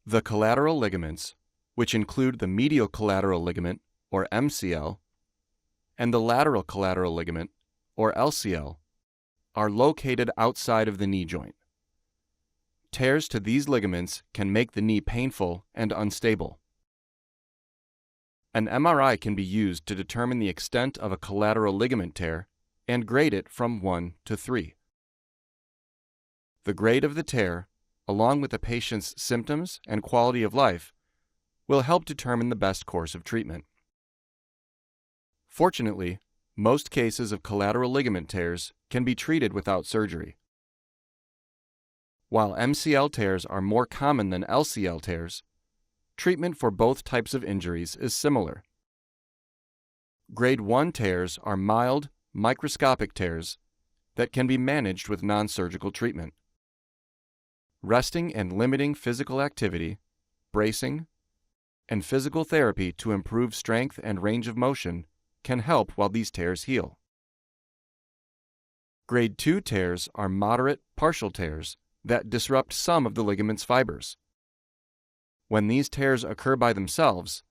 The collateral ligaments, which include the medial collateral ligament, or MCL, and the lateral collateral ligament, or LCL, are located outside of the knee joint. Tears to these ligaments can make the knee painful and unstable. An MRI can be used to determine the extent of a collateral ligament tear and grade it from 1 to 3. The grade of the tear, along with the patient's symptoms and quality of life, will help determine the best course of treatment. Fortunately, most cases of collateral ligament tears can be treated without surgery. While MCL tears are more common than LCL tears, treatment for both types of injuries is similar. Grade 1 tears are mild, microscopic tears that can be managed with non-surgical treatment. Resting and limiting physical activity, bracing, and physical therapy to improve strength and range of motion can help while these tears heal. Grade 2 tears are moderate, partial tears that disrupt some of the ligament's fibers. When these tears occur by themselves,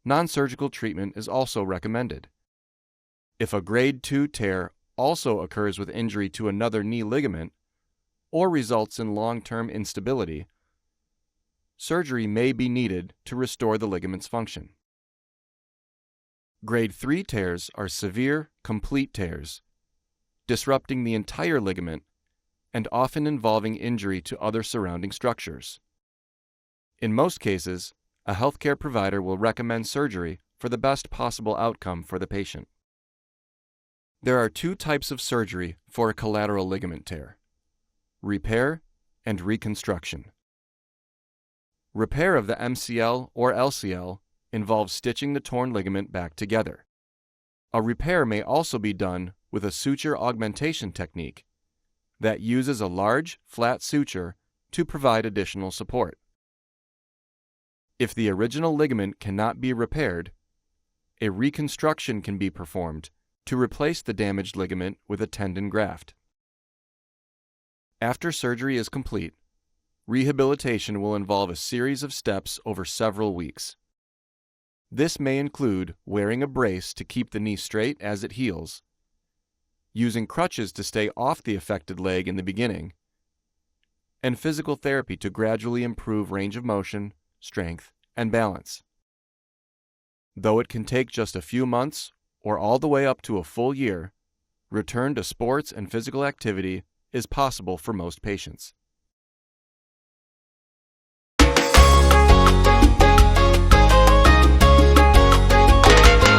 non-surgical treatment is also recommended. If a grade 2 tear also occurs with injury to another knee ligament or results in long-term instability, surgery may be needed to restore the ligament's function. Grade 3 tears are severe, complete tears, disrupting the entire ligament and often involving injury to other surrounding structures. In most cases, a healthcare provider will recommend surgery for the best possible outcome for the patient. There are 2 types of surgery for a collateral ligament tear: repair and reconstruction. Repair of the MCL or LCL involves stitching the torn ligament back together. A repair may also be done with a suture augmentation technique that uses a large, flat suture to provide additional support. If the original ligament cannot be repaired, a reconstruction can be performed to replace the damaged ligament with a tendon graft. After surgery is complete, rehabilitation will involve a series of steps over several weeks. This may include wearing a brace to keep the knee straight as it heals, using crutches to stay off the affected leg in the beginning, and physical therapy to gradually improve range of motion, strength, and balance. Though it can take just a few months or all the way up to a full year, return to sports and physical activity is possible for most patients.